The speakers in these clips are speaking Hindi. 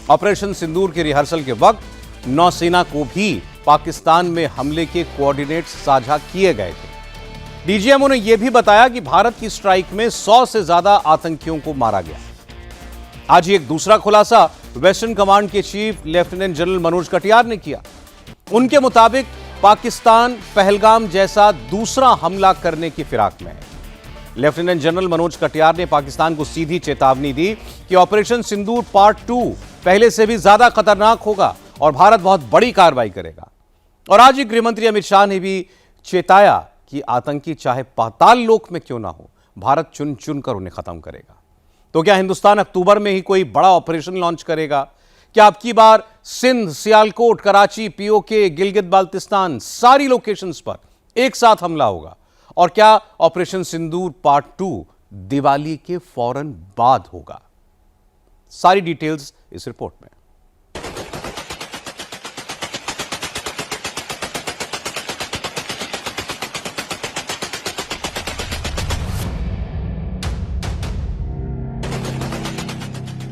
ऑपरेशन सिंदूर के रिहर्सल के वक्त नौसेना को भी पाकिस्तान में हमले के कोऑर्डिनेट्स साझा किए गए थे। डीजीएमओ ने यह भी बताया कि भारत की स्ट्राइक में 100 से ज्यादा आतंकियों को मारा गया। आज ही एक दूसरा खुलासा वेस्टर्न कमांड के chief lieutenant general Manoj Katiyar ने किया। उनके मुताबिक पाकिस्तान पहलगाम जैसा दूसरा हमला करने की फिराक में है। लेफ्टिनेंट जनरल मनोज कटियार ने पाकिस्तान को सीधी चेतावनी दी कि ऑपरेशन सिंदूर पार्ट 2 पहले से भी ज्यादा खतरनाक होगा और भारत बहुत बड़ी कार्रवाई करेगा। और आज ही गृहमंत्री अमित शाह ने भी चेताया कि आतंकी चाहे पाताल लोक में क्यों ना हो, भारत चुन चुन कर उन्हें खत्म करेगा। तो क्या हिंदुस्तान अक्टूबर में ही कोई बड़ा ऑपरेशन लॉन्च करेगा? क्या अब की बार सिंध, सियालकोट, कराची, पीओके, गिलगित बाल्तिस्तान सारी लोकेशंस पर एक साथ हमला होगा? और क्या ऑपरेशन सिंदूर पार्ट 2 दिवाली के फौरन बाद होगा? सारी डिटेल्स इस रिपोर्ट में।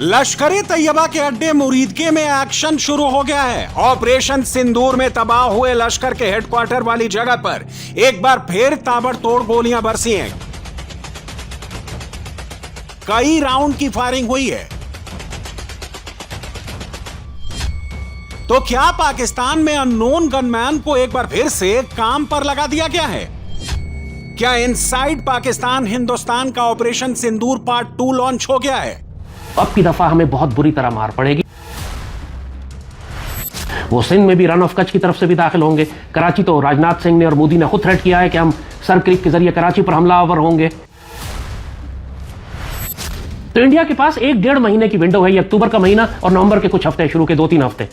लश्कर-ए तैयबा के अड्डे मुरीदके में एक्शन शुरू हो गया है। ऑपरेशन सिंदूर में तबाह हुए लश्कर के हेडक्वार्टर वाली जगह पर एक बार फिर ताबड़तोड़ गोलियां बरसी हैं। कई राउंड की फायरिंग हुई है। तो क्या पाकिस्तान में अननोन गनमैन को एक बार फिर से काम पर लगा दिया गया है? क्या इनसाइड पाकिस्तान हिंदुस्तान का ऑपरेशन सिंदूर पार्ट 2 लॉन्च हो गया है? अब की दफा हमें बहुत बुरी तरह मार पड़ेगी। वो सिंध में भी रन ऑफ कच्छ की तरफ से भी दाखिल होंगे। कराची तो राजनाथ सिंह ने और मोदी ने खुद थ्रेट किया है कि हम सर क्रिक के जरिए कराची पर हमलावर होंगे। तो इंडिया के पास 1-1.5 महीने की विंडो है, ये अक्टूबर का महीना और नवंबर के कुछ हफ्ते, शुरू के 2-3 हफ्ते।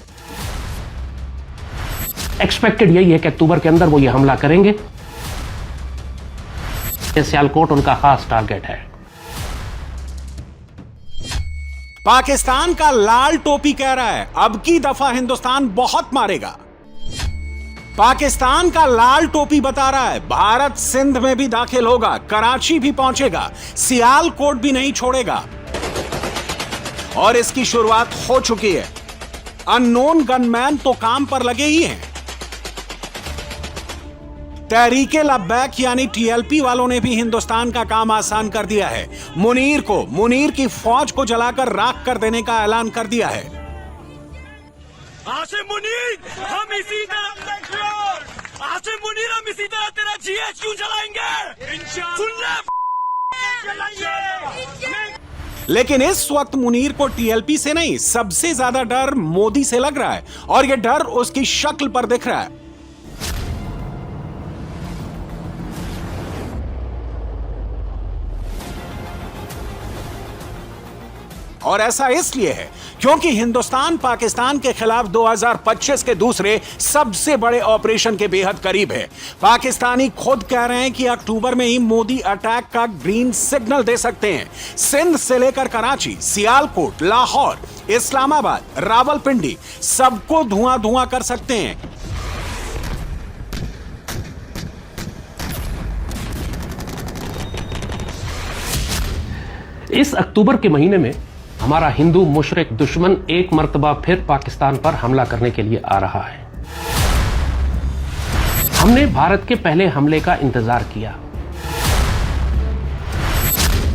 एक्सपेक्टेड यही है कि अक्टूबर के अंदर वो ये हमला करेंगे। सियालकोट उनका खास टारगेट है। पाकिस्तान का लाल टोपी कह रहा है अब की दफा हिंदुस्तान बहुत मारेगा। पाकिस्तान का लाल टोपी बता रहा है भारत सिंध में भी दाखिल होगा, कराची भी पहुंचेगा, सियालकोट भी नहीं छोड़ेगा। और इसकी शुरुआत हो चुकी है। अननोन गनमैन तो काम पर लगे ही हैं। तहरीके लब्बैक यानी टीएलपी वालों ने भी हिंदुस्तान का काम आसान कर दिया है। मुनीर की फौज को जलाकर राख कर देने का ऐलान कर दिया है। आसिम मुनीर, हम इसी तरह तेरा जीएचक्यू जलाएंगे। लेकिन इस वक्त मुनीर को टीएलपी से नहीं, सबसे ज्यादा डर मोदी से लग रहा है और यह डर उसकी शक्ल पर दिख रहा है। और ऐसा इसलिए है क्योंकि हिंदुस्तान पाकिस्तान के खिलाफ 2025 के दूसरे सबसे बड़े ऑपरेशन के बेहद करीब है। पाकिस्तानी खुद कह रहे हैं कि अक्टूबर में ही मोदी अटैक का ग्रीन सिग्नल दे सकते हैं। सिंध से लेकर कराची, सियालकोट, लाहौर, इस्लामाबाद, रावलपिंडी सबको धुआं धुआं कर सकते हैं। इस अक्टूबर के महीने में हमारा हिंदू मुशरिक दुश्मन एक मर्तबा फिर पाकिस्तान पर हमला करने के लिए आ रहा है। हमने भारत के पहले हमले का इंतजार किया।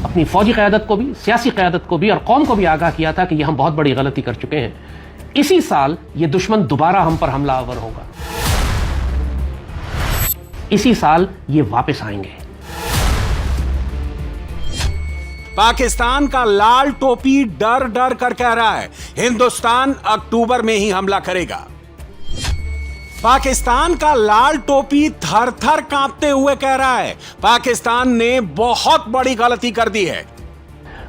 अपनी फौजी क़यादत को भी, सियासी क़यादत को भी और कौम को भी आगाह किया था कि यह हम बहुत बड़ी गलती कर चुके हैं। इसी साल यह दुश्मन दोबारा हम पर हमलावर होगा। इसी साल ये वापस आएंगे। पाकिस्तान का लाल टोपी डर डर कर कह रहा है हिंदुस्तान अक्टूबर में ही हमला करेगा। पाकिस्तान का लाल टोपी थर थर कांपते हुए कह रहा है पाकिस्तान ने बहुत बड़ी गलती कर दी है।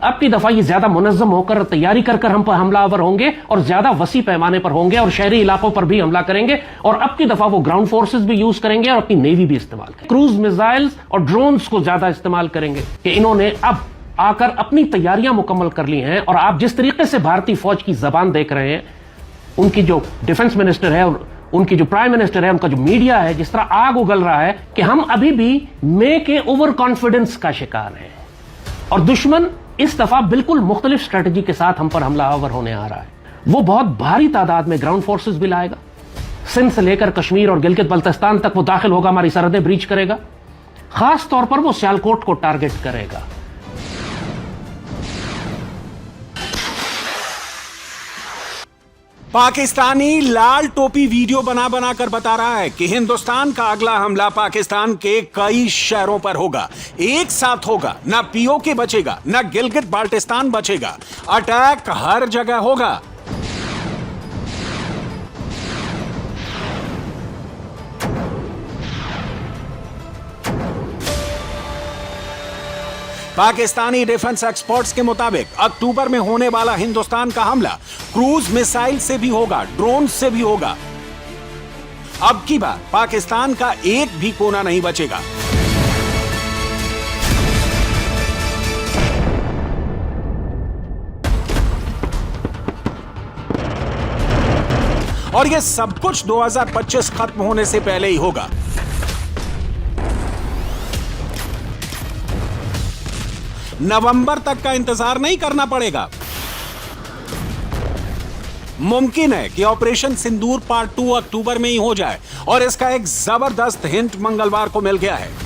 अब की दफा ये ज्यादा मुनज्जम होकर तैयारी कर हम पर हमलावर होंगे और ज्यादा वसी पैमाने पर होंगे और शहरी इलाकों पर भी हमला करेंगे। और अब की दफा वो ग्राउंड फोर्सेस भी यूज करेंगे और अपनी नेवी भी इस्तेमाल करेंगे। क्रूज मिसाइल्स और ड्रोन्स को ज्यादा इस्तेमाल करेंगे कि इन्होंने अब आकर अपनी तैयारियां मुकम्मल कर ली हैं। और आप जिस तरीके से भारतीय फौज की जबान देख रहे हैं, उनकी जो डिफेंस मिनिस्टर है और उनकी जो प्राइम मिनिस्टर है, उनका जो मीडिया है, जिस तरह आग उगल रहा है कि हम अभी भी मे के ओवर कॉन्फिडेंस का शिकार हैं और दुश्मन इस दफा बिल्कुल मुख्तलिफ स्ट्रेटजी के साथ हम पर हमलावर होने आ रहा है। वो बहुत भारी तादाद में ग्राउंड फोर्सेस भी लाएगा। सिंध से लेकर कश्मीर और गिलगित बल्तिस्तान तक वो दाखिल होगा, हमारी सरहदें ब्रीच करेगा। खास तौर पर वो सियालकोट को टारगेट करेगा। पाकिस्तानी लाल टोपी वीडियो बना बना कर बता रहा है कि हिंदुस्तान का अगला हमला पाकिस्तान के कई शहरों पर होगा, एक साथ होगा। ना पीओके बचेगा, ना गिलगित बाल्टिस्तान बचेगा, अटैक हर जगह होगा। पाकिस्तानी डिफेंस एक्सपर्ट्स के मुताबिक अक्टूबर में होने वाला हिंदुस्तान का हमला क्रूज मिसाइल से भी होगा, ड्रोन से भी होगा। अब की बार पाकिस्तान का एक भी कोना नहीं बचेगा। और यह सब कुछ 2025 खत्म होने से पहले ही होगा। नवंबर तक का इंतजार नहीं करना पड़ेगा। मुमकिन है कि ऑपरेशन सिंदूर पार्ट 2 अक्टूबर में ही हो जाए और इसका एक जबरदस्त हिंट मंगलवार को मिल गया है।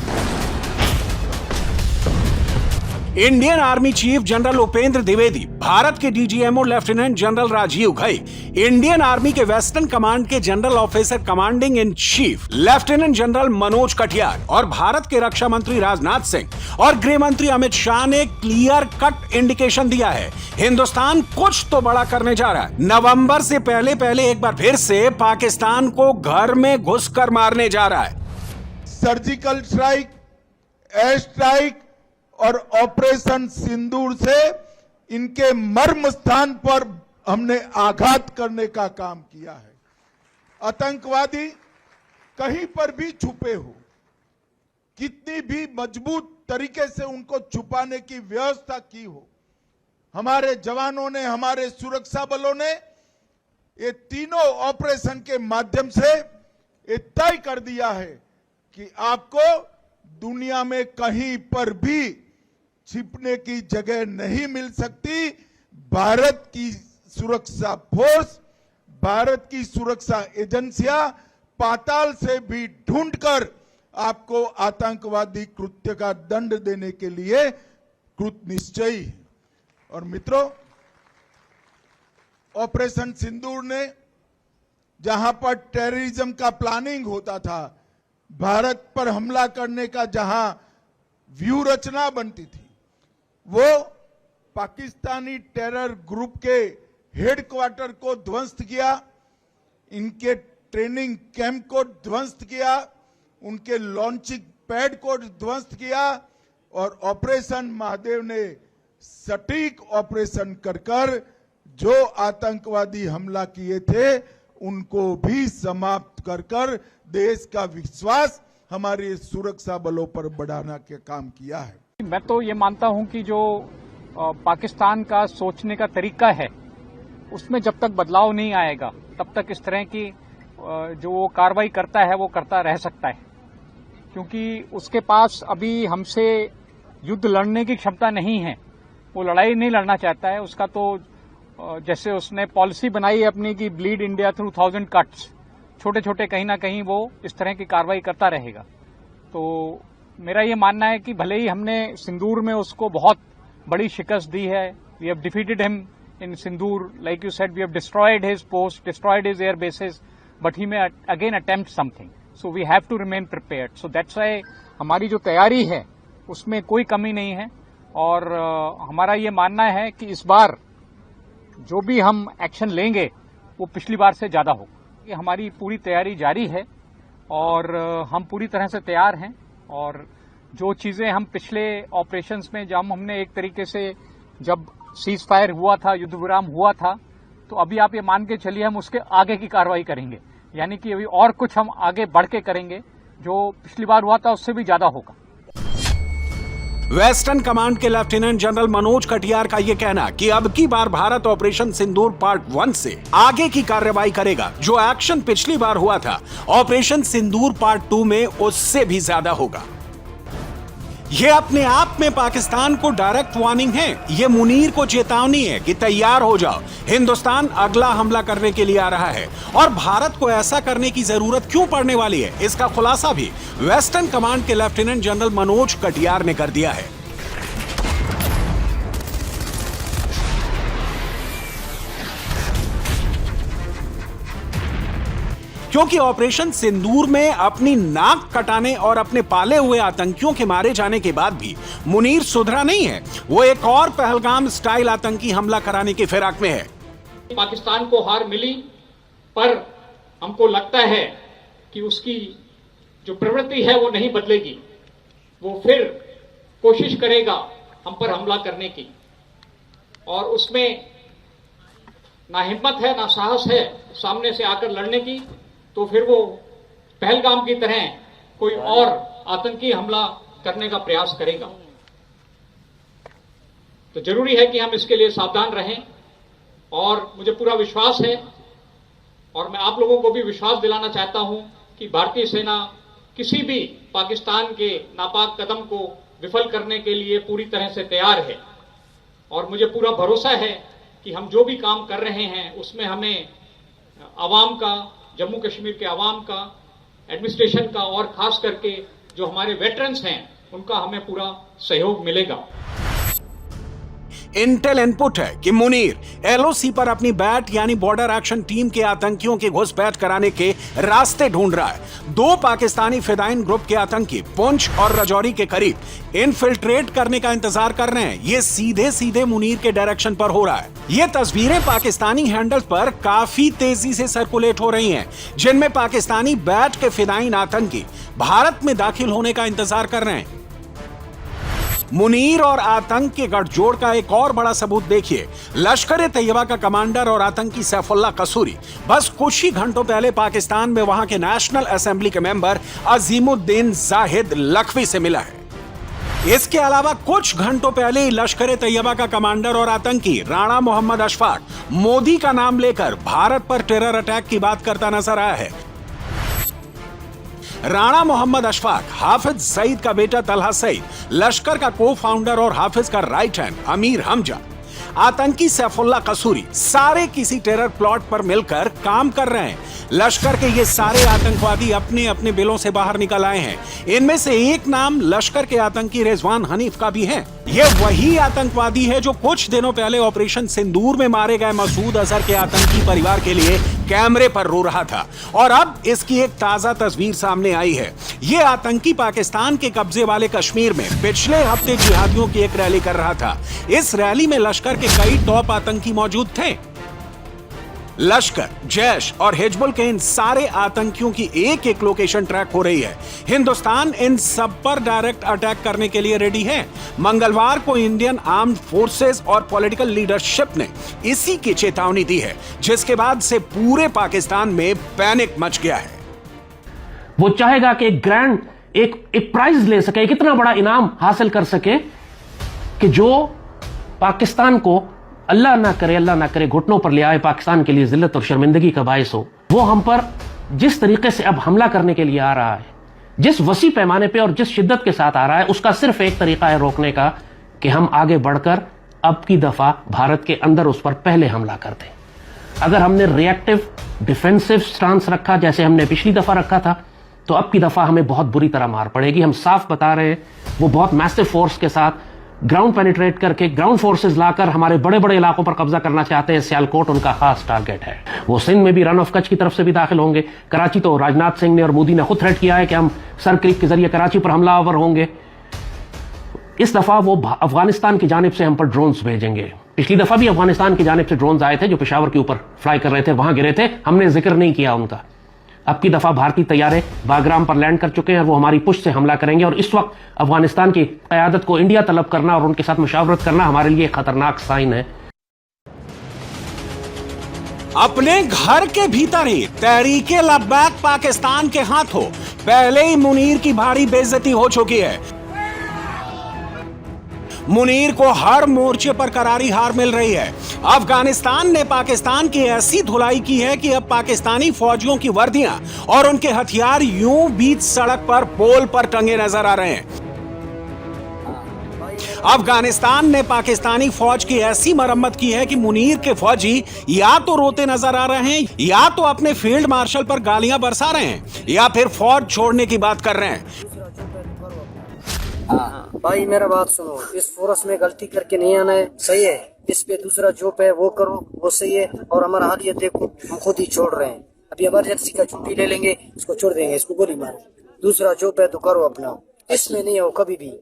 Indian army chief general Upendra Dwivedi, Bharat के DGMO lieutenant general Rajeev Ghai, Indian army के वेस्टर्न कमांड के general officer commanding in chief lieutenant general Manoj Katiyar और भारत के रक्षा मंत्री राजनाथ सिंह और गृह मंत्री अमित शाह ने क्लियर कट इंडिकेशन दिया है, हिंदुस्तान कुछ तो बड़ा करने जा रहा है। नवंबर से पहले पहले एक बार फिर से पाकिस्तान को घर में घुसकर मारने जा रहा है। सर्जिकल स्ट्राइक, एयर स्ट्राइक और ऑपरेशन सिंदूर से इनके मर्म स्थान पर हमने आघात करने का काम किया है। आतंकवादी कहीं पर भी छुपे हो, कितनी भी मजबूत तरीके से उनको छुपाने की व्यवस्था की हो, हमारे जवानों ने, हमारे सुरक्षा बलों ने ये तीनों ऑपरेशन के माध्यम से ये तय कर दिया है कि आपको दुनिया में कहीं पर भी छिपने की जगह नहीं मिल सकती। भारत की सुरक्षा फोर्स, भारत की सुरक्षा एजेंसियां पाताल से भी ढूंढकर आपको आतंकवादी कृत्य का दंड देने के लिए कृत निश्चयी है। और मित्रों, ऑपरेशन सिंदूर ने जहां पर टेररिज्म का प्लानिंग होता था, भारत पर हमला करने का जहां व्यू रचना बनती थी, वो पाकिस्तानी टेरर ग्रुप के हेडक्वार्टर को ध्वस्त किया, इनके ट्रेनिंग कैंप को ध्वस्त किया, उनके लॉन्चिंग पैड को ध्वस्त किया और ऑपरेशन महादेव ने सटीक ऑपरेशन कर जो आतंकवादी हमला किए थे उनको भी समाप्त कर देश का विश्वास हमारे सुरक्षा बलों पर बढ़ाने का काम किया है। मैं तो ये मानता हूं कि जो पाकिस्तान का सोचने का तरीका है उसमें जब तक बदलाव नहीं आएगा तब तक इस तरह की जो वो कार्रवाई करता है वो करता रह सकता है, क्योंकि उसके पास अभी हमसे युद्ध लड़ने की क्षमता नहीं है। वो लड़ाई नहीं लड़ना चाहता है। उसका तो जैसे उसने पॉलिसी बनाई है अपनी कि ब्लीड इंडिया थ्रू 1000 कट्स, छोटे छोटे कहीं ना कहीं वो इस तरह की कार्रवाई करता रहेगा। तो मेरा ये मानना है कि भले ही हमने सिंदूर में उसको बहुत बड़ी शिकस्त दी है, we have defeated him in Sindoor, like you said, we have destroyed his post, destroyed his air bases, but he may again attempt something, so we have to remain prepared. So that's why हमारी जो तैयारी है उसमें कोई कमी नहीं है और हमारा ये मानना है कि इस बार जो भी हम एक्शन लेंगे वो पिछली बार से ज्यादा होगा। ये हमारी पूरी तैयारी जारी है और हम पूरी तरह से तैयार हैं और जो चीजें हम पिछले ऑपरेशंस में जब हमने एक तरीके से जब सीज फायर हुआ था, युद्ध विराम हुआ था, तो अभी आप ये मान के चलिए हम उसके आगे की कार्रवाई करेंगे, यानी कि अभी और कुछ हम आगे बढ़ के करेंगे जो पिछली बार हुआ था उससे भी ज्यादा होगा। वेस्टर्न कमांड के लेफ्टिनेंट जनरल मनोज कटियार का यह कहना कि अब की बार भारत ऑपरेशन सिंदूर पार्ट 1 से आगे की कार्रवाई करेगा। जो एक्शन पिछली बार हुआ था ऑपरेशन सिंदूर पार्ट 2 में उससे भी ज्यादा होगा। ये अपने आप में पाकिस्तान को डायरेक्ट वार्निंग है। ये मुनीर को चेतावनी है कि तैयार हो जाओ, हिंदुस्तान अगला हमला करने के लिए आ रहा है। और भारत को ऐसा करने की जरूरत क्यों पड़ने वाली है, इसका खुलासा भी वेस्टर्न कमांड के लेफ्टिनेंट जनरल मनोज कटियार ने कर दिया है। क्योंकि ऑपरेशन सिंदूर में अपनी नाक कटाने और अपने पाले हुए आतंकियों के मारे जाने के बाद भी मुनीर सुधरा नहीं है। वो एक और पहलगाम स्टाइल आतंकी हमला कराने की फिराक में है। पाकिस्तान को हार मिली, पर हमको लगता है कि उसकी जो प्रवृत्ति है वो नहीं बदलेगी। वो फिर कोशिश करेगा हम पर हमला करने की, और उसमें ना हिम्मत है ना साहस है सामने से आकर लड़ने की, तो फिर वो पहलगाम की तरह कोई और आतंकी हमला करने का प्रयास करेगा। तो जरूरी है कि हम इसके लिए सावधान रहें, और मुझे पूरा विश्वास है और मैं आप लोगों को भी विश्वास दिलाना चाहता हूं कि भारतीय सेना किसी भी पाकिस्तान के नापाक कदम को विफल करने के लिए पूरी तरह से तैयार है। और मुझे पूरा भरोसा है कि हम जो भी काम कर रहे हैं उसमें हमें आवाम का, जम्मू कश्मीर के आवाम का, एडमिनिस्ट्रेशन का और खास करके जो हमारे वेटरन्स हैं उनका हमें पूरा सहयोग मिलेगा। इंटेल इनपुट है कि मुनीर एलओसी पर अपनी बैट यानी बॉर्डर एक्शन टीम के आतंकियों की घुसपैठ कराने के रास्ते ढूंढ रहा है। 2 पाकिस्तानी फिदाइन ग्रुप के आतंकी पुंछ और राजौरी के करीब इनफिल्ट्रेट करने का इंतजार कर रहे हैं। ये सीधे सीधे मुनीर के डायरेक्शन पर हो रहा है। ये तस्वीरें पाकिस्तानी हैंडल्स पर काफी तेजी से सर्कुलेट हो रही हैं, जिनमें पाकिस्तानी बैट के फिदाइन आतंकी भारत में दाखिल होने का इंतजार कर रहे हैं। मुनीर और आतंक के गठजोड़ का एक और बड़ा सबूत देखिए। लश्कर तैयबा का कमांडर और आतंकी सैफुल्लाह कसूरी बस कुछ ही घंटों पहले पाकिस्तान में वहां के नेशनल असेंबली के मेंबर अजीमुद्दीन जाहिद लखवी से मिला है। इसके अलावा कुछ घंटों पहले ही लश्कर तैयबा का कमांडर और आतंकी राणा मोहम्मद अशफाक मोदी का नाम लेकर भारत पर टेरर अटैक की बात करता नजर आया है। राणा मोहम्मद अशफाक हाफिज सईद का बेटा तलहा सईद, लश्कर का को फाउंडर और हाफिज का राइट हैंड अमीर हमजा, आतंकी सैफुल्लाह कसूरी, सारे किसी टेरर प्लॉट पर मिलकर काम कर रहे हैं। लश्कर के ये सारे आतंकवादी अपने अपने बिलों से बाहर निकल आए हैं। इनमें से एक नाम लश्कर के आतंकी रिजवान हनीफ का भी है। ये वही आतंकवादी है जो कुछ दिनों पहले ऑपरेशन सिंदूर में मारे गए मसूद अजहर के आतंकी परिवार के लिए कैमरे पर रो रहा था। और अब इसकी एक ताजा तस्वीर सामने आई है। ये आतंकी पाकिस्तान के कब्जे वाले कश्मीर में पिछले हफ्ते जिहादियों की एक रैली कर रहा था। इस रैली में लश्कर के कई टॉप आतंकी मौजूद थे। लश्कर, जैश और हिजबुल के इन सारे आतंकियों की एक एक लोकेशन ट्रैक हो रही है। हिंदुस्तान इन सब पर डायरेक्ट अटैक करने के लिए रेडी है। मंगलवार को इंडियन आर्म्ड फोर्सेस और पॉलिटिकल लीडरशिप ने इसी की चेतावनी दी है, जिसके बाद से पूरे पाकिस्तान में पैनिक मच गया है। वो चाहेगा कि एक प्राइज ले सके, कितना बड़ा इनाम हासिल कर सके कि जो पाकिस्तान को अल्लाह ना करे घुटनों पर ले आए, पाकिस्तान के लिए जिल्लत और शर्मिंदगी का बायस हो। वो हम पर जिस तरीके से अब हमला करने के लिए आ रहा है, जिस वसी पैमाने पे और जिस शिद्दत के साथ आ रहा है, उसका सिर्फ एक तरीका है रोकने का कि हम आगे बढ़कर अब की दफा भारत के अंदर उस पर पहले हमला कर दें। अगर हमने रिएक्टिव डिफेंसिव स्टांस रखा जैसे हमने पिछली दफा रखा था, तो अब की दफा हमें बहुत बुरी तरह मार पड़ेगी। हम साफ बता रहे हैं, वो बहुत मैसिव फोर्स के साथ ग्राउंड पेनिट्रेट करके ग्राउंड फोर्सेस लाकर हमारे बड़े बड़े इलाकों पर कब्जा करना चाहते हैं। सियालकोट उनका खास टारगेट है। वो सिंध में भी रन ऑफ कच्छ की तरफ से भी दाखिल होंगे। कराची तो राजनाथ सिंह ने और मोदी ने खुद थ्रेट किया है कि हम सर क्रिक के जरिए कराची पर हमलावर होंगे। इस दफा वो अफगानिस्तान की जानिब से हम पर ड्रोन्स भेजेंगे। पिछली दफा भी अफगानिस्तान की जानिब से ड्रोन्स आए थे जो पेशावर के ऊपर फ्लाई कर रहे थे, वहां गिरे थे, हमने जिक्र नहीं किया उनका। अब की दफा भारतीय तैयारे बागराम पर लैंड कर चुके हैं और वो हमारी पुश से हमला करेंगे। और इस वक्त अफगानिस्तान की क़यादत को इंडिया तलब करना और उनके साथ मुशावरत करना हमारे लिए खतरनाक साइन है। अपने घर के भीतर ही तहरीके लब्बैक पाकिस्तान के हाथों पहले ही मुनीर की भारी बेइज्जती हो चुकी है। मुनीर को हर मोर्चे पर करारी हार मिल रही है। अफगानिस्तान ने पाकिस्तान की ऐसी धुलाई की है कि अब पाकिस्तानी फौजियों की वर्दियां और उनके हथियार यूं बीच सड़क पर पोल पर टंगे नजर आ रहे हैं। अफगानिस्तान ने पाकिस्तानी फौज की ऐसी मरम्मत की है कि मुनीर के फौजी या तो रोते नजर आ रहे हैं, या तो अपने फील्ड मार्शल पर गालियां बरसा रहे हैं, या फिर फौज छोड़ने की बात कर रहे हैं। भाई मेरा बात सुनो, इस फोर्स में गलती करके नहीं आना है, सही है। इस पे दूसरा जॉब है वो करो, वो सही है। और हमारा हाल ये देखो, हम खुद ही छोड़ रहे हैं। अभी इमरजेंसी का छुट्टी ले लेंगे, इसको छोड़ देंगे, इसको गोली मारो। दूसरा जॉब है तो करो अपना, इसमें नहीं हो कभी भी।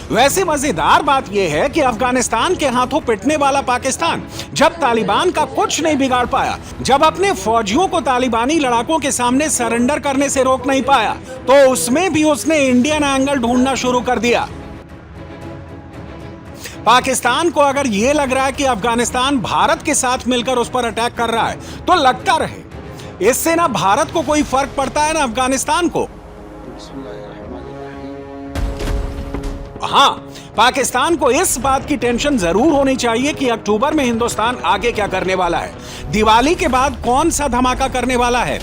वैसे मजेदार बात यह है कि अफगानिस्तान के हाथों पिटने वाला पाकिस्तान जब तालिबान का कुछ नहीं बिगाड़ पाया, जब अपने फौजियों को तालिबानी लड़ाकों के सामने सरेंडर करने से रोक नहीं पाया, तो उसमें भी उसने इंडियन एंगल ढूंढना शुरू कर दिया। पाकिस्तान को अगर यह लग रहा है कि अफगानिस्तान भारत के साथ मिलकर उस पर अटैक कर रहा है, तो लगता रहे। इससे ना भारत को कोई फर्क पड़ता है ना अफगानिस्तान को। हाँ, पाकिस्तान को इस बात की टेंशन जरूर होनी चाहिए कि अक्टूबर में हिंदुस्तान आगे क्या करने वाला है, दिवाली के बाद कौन सा धमाका करने वाला है।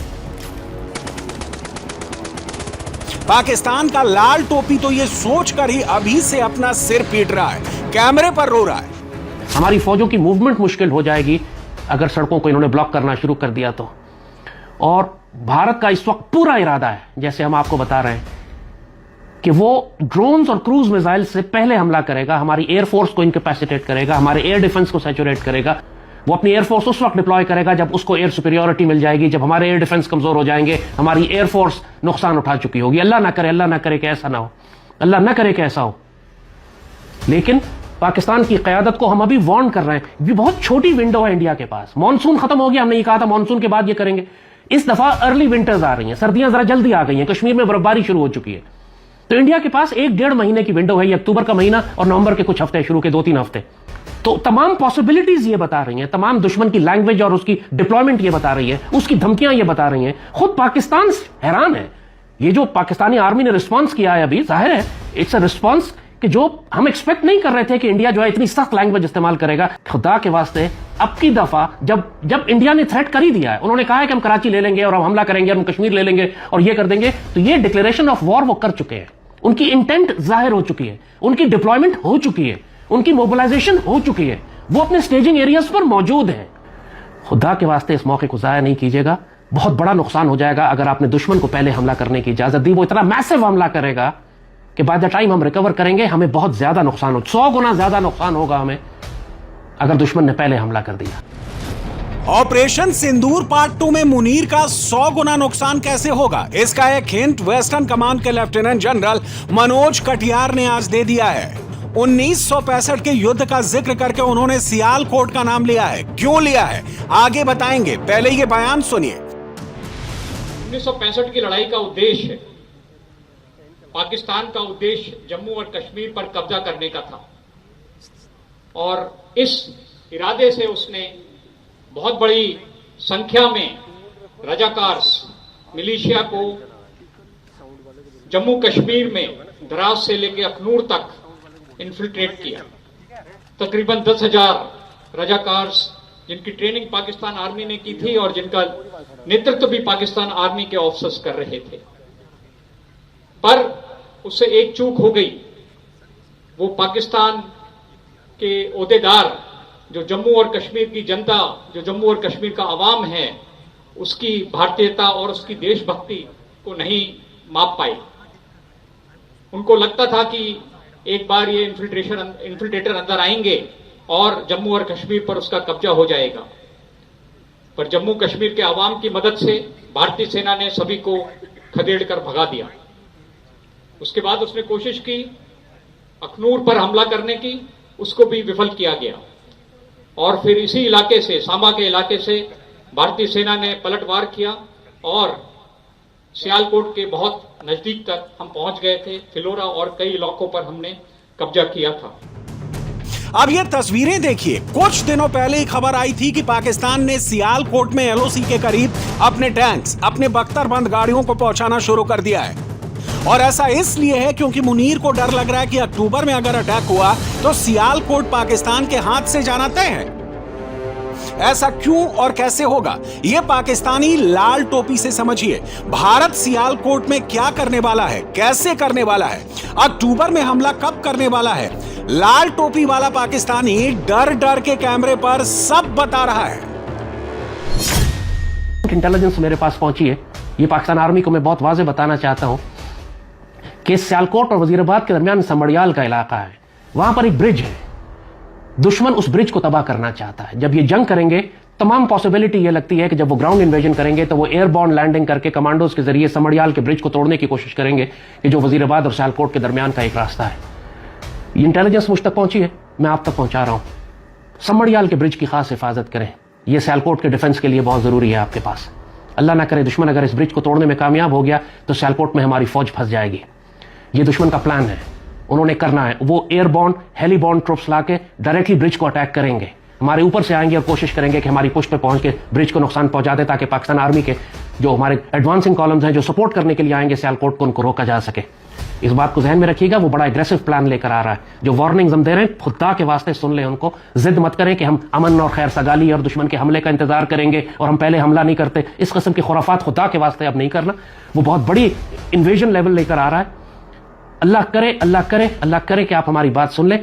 पाकिस्तान का लाल टोपी तो ये सोचकर ही अभी से अपना सिर पीट रहा है, कैमरे पर रो रहा है। हमारी फौजों की मूवमेंट मुश्किल हो जाएगी अगर सड़कों को इन्होंने ब्लॉक करना शुरू कर दिया तो। और भारत का इस वक्त पूरा इरादा है, जैसे हम आपको बता रहे हैं, कि वो ड्रोन्स और क्रूज मिसाइल से पहले हमला करेगा, हमारी एयरफोर्स को इनकैपेसिटेट करेगा, हमारे एयर डिफेंस को सैचुरेट करेगा। वो अपनी एयरफोर्स उस वक्त डिप्लॉय करेगा जब उसको एयर सुपीरियोरिटी मिल जाएगी, जब हमारे एयर डिफेंस कमजोर हो जाएंगे, हमारी एयरफोर्स नुकसान उठा चुकी होगी। अल्लाह ना करे कि ऐसा ना हो, अल्लाह ना करे कि ऐसा हो। लेकिन पाकिस्तान की क़यादत को हम अभी वार्न कर रहे हैं, ये बहुत छोटी विंडो है इंडिया के पास। मॉनसून खत्म हो गया, हमने ये कहा था मॉनसून के बाद ये करेंगे। इस दफा अर्ली विंटर्स आ रही हैं, सर्दियां जरा जल्दी आ गई हैं, कश्मीर में बर्फबारी शुरू हो चुकी है। तो इंडिया के पास 1-1.5 महीने की विंडो है, ये अक्टूबर का महीना और नवंबर के कुछ हफ्ते, शुरू के 2-3 हफ्ते। तो तमाम पॉसिबिलिटीज ये बता रही हैं, तमाम दुश्मन की लैंग्वेज और उसकी डिप्लॉयमेंट ये बता रही है, उसकी धमकियां ये बता रही हैं। खुद पाकिस्तान हैरान है। ये जो पाकिस्तानी आर्मी ने रिस्पॉन्स किया है अभी, जाहिर है इट्स अ रिस्पॉन्स कि जो हम एक्सपेक्ट नहीं कर रहे थे कि इंडिया जो है इतनी सख्त लैंग्वेज इस्तेमाल करेगा। खुदा के वास्ते अब की दफा जब इंडिया ने थ्रेट कर ही दिया है, उन्होंने कहा है कि हम कराची ले लेंगे और हम हमला करेंगे और हम कश्मीर ले लेंगे और ये कर देंगे, तो ये डिक्लेरेशन ऑफ वॉर वो कर चुके हैं। उनकी इंटेंट जाहिर हो चुकी है, उनकी डिप्लॉयमेंट हो चुकी है, उनकी मोबिलाइजेशन हो चुकी है, वो अपने स्टेजिंग एरियाज पर मौजूद हैं। खुदा के वास्ते इस मौके को जाया नहीं कीजिएगा। बहुत बड़ा नुकसान हो जाएगा अगर आपने दुश्मन को पहले हमला करने की इजाजत दी। वो इतना मैसिव हमला करेगा कि बाय द टाइम हम रिकवर करेंगे हमें बहुत ज्यादा नुकसान हो, 100 गुना ज्यादा नुकसान होगा हमें अगर दुश्मन ने पहले हमला कर दिया। ऑपरेशन सिंदूर पार्ट 2 में मुनीर का 100 गुना नुकसान कैसे होगा, इसका एक हिंट वेस्टर्न कमांड के लेफ्टिनेंट जनरल मनोज कटियार ने आज दे दिया है। 1965 के युद्ध का जिक्र करके उन्होंने सियालकोट का नाम लिया है। क्यों लिया है आगे बताएंगे, पहले ये बयान सुनिए। 1965 की लड़ाई का उद्देश्य, पाकिस्तान का उद्देश्य जम्मू और कश्मीर पर कब्जा करने का था, और इस इरादे से उसने बहुत बड़ी संख्या में रजाकार मिलिशिया को जम्मू कश्मीर में द्रास से लेकर अखनूर तक इन्फिल्ट्रेट किया। तकरीबन 10,000 रजाकार जिनकी ट्रेनिंग पाकिस्तान आर्मी ने की थी और जिनका नेतृत्व भी पाकिस्तान आर्मी के ऑफिसर्स कर रहे थे। पर उससे एक चूक हो गई, वो पाकिस्तान के ओहदेदार जो जम्मू और कश्मीर की जनता, जो जम्मू और कश्मीर का आवाम है, उसकी भारतीयता और उसकी देशभक्ति को नहीं माप पाए। उनको लगता था कि एक बार ये इन्फिल्ट्रेटर अंदर आएंगे और जम्मू और कश्मीर पर उसका कब्जा हो जाएगा। पर जम्मू कश्मीर के आवाम की मदद से भारतीय सेना ने सभी को खदेड़ कर भगा दिया। उसके बाद उसने कोशिश की अखनूर पर हमला करने की, उसको भी विफल किया गया। और फिर इसी इलाके से, सांबा के इलाके से भारतीय सेना ने पलटवार किया और सियालकोट के बहुत नजदीक तक हम पहुंच गए थे। फिलोरा और कई इलाकों पर हमने कब्जा किया था। अब ये तस्वीरें देखिए। कुछ दिनों पहले ही खबर आई थी कि पाकिस्तान ने सियालकोट में एलओसी के करीब अपने टैंक्स, अपने बख्तरबंद गाड़ियों को पहुंचाना शुरू कर दिया है। और ऐसा इसलिए है क्योंकि मुनीर को डर लग रहा है कि अक्टूबर में अगर अटैक हुआ तो सियालकोट पाकिस्तान के हाथ से जाना तय है। ऐसा क्यों और कैसे होगा, यह पाकिस्तानी लाल टोपी से समझिए। भारत सियालकोट में क्या करने वाला है, कैसे करने वाला है, अक्टूबर में हमला कब करने वाला है, लाल टोपी वाला पाकिस्तानी डर डर के कैमरे पर सब बता रहा है। इंटेलिजेंस मेरे पास पहुंची है। ये पाकिस्तान आर्मी को मैं बहुत वाज़ेह बताना चाहता हूं कि सियालकोट और वजीराबाद के दरमियान समड़ियाल का इलाका है, वहां पर एक ब्रिज है। दुश्मन उस ब्रिज को तबाह करना चाहता है। जब ये जंग करेंगे, तमाम पॉसिबिलिटी ये लगती है कि जब वो ग्राउंड इन्वेजन करेंगे तो वो एयरबॉर्न लैंडिंग करके कमांडोज के जरिए समड़ियाल के ब्रिज को तोड़ने की कोशिश करेंगे, कि जो वजीराबाद और सियालकोट के दरमियान का एक रास्ता है। ये इंटेलिजेंस मुझ तक पहुंची है, मैं आप तक पहुंचा रहा हूं। समड़ियाल के ब्रिज की खास हिफाजत करें, यह सियालकोट के डिफेंस के लिए बहुत जरूरी है आपके पास। अल्लाह ना करे दुश्मन अगर इस ब्रिज को तोड़ने में कामयाब हो गया तो सियालकोट में हमारी फौज फंस जाएगी। ये दुश्मन का प्लान है, उन्होंने करना है। वो एयरबॉर्न हेलीबॉर्न ट्रुप्स लाके डायरेक्टली ब्रिज को अटैक करेंगे, हमारे ऊपर से आएंगे और कोशिश करेंगे कि हमारी पुष्ट पे पहुंच के ब्रिज को नुकसान पहुंचा दे, ताकि पाकिस्तान आर्मी के जो हमारे एडवांसिंग कॉलम्स हैं जो सपोर्ट करने के लिए आएंगे सियालकोट को, उनको रोका जा सके। इस बात को ध्यान में रखिएगा, वो बड़ा एग्रेसिव प्लान लेकर आ रहा है। जो वार्निंग्स हम दे रहे हैं, खुदा के वास्ते सुन ले उनको। जिद मत करें कि हम अमन और खैर सगाली और दुश्मन के हमले का इंतजार करेंगे और हम पहले हमला नहीं करते। इस किस्म की खुराफात खुदा के वास्ते अब नहीं करना। वो बहुत बड़ी इन्वेजन लेवल लेकर आ रहा है। अल्लाह करे, अल्लाह करे, अल्लाह करे कि आप हमारी बात सुन ले,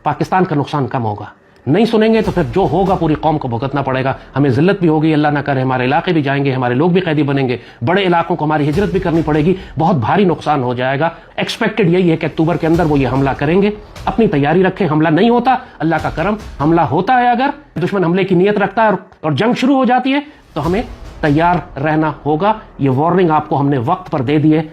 पाकिस्तान का नुकसान कम होगा। नहीं सुनेंगे तो फिर जो होगा पूरी कौम को भुगतना पड़ेगा। हमें जिल्लत भी होगी, अल्लाह ना करे हमारे इलाके भी जाएंगे, हमारे लोग भी कैदी बनेंगे, बड़े इलाकों को हमारी हिजरत भी करनी पड़ेगी, बहुत भारी नुकसान हो जाएगा। एक्सपेक्टेड यही है कि अक्टूबर के अंदर वो ये हमला करेंगे। अपनी तैयारी रखें। हमला नहीं होता, अल्लाह का करम, हमला होता है, अगर दुश्मन हमले की नीयत रखता है और जंग शुरू हो जाती है तो हमें तैयार रहना होगा। ये वार्निंग आपको हमने वक्त पर दे दी है।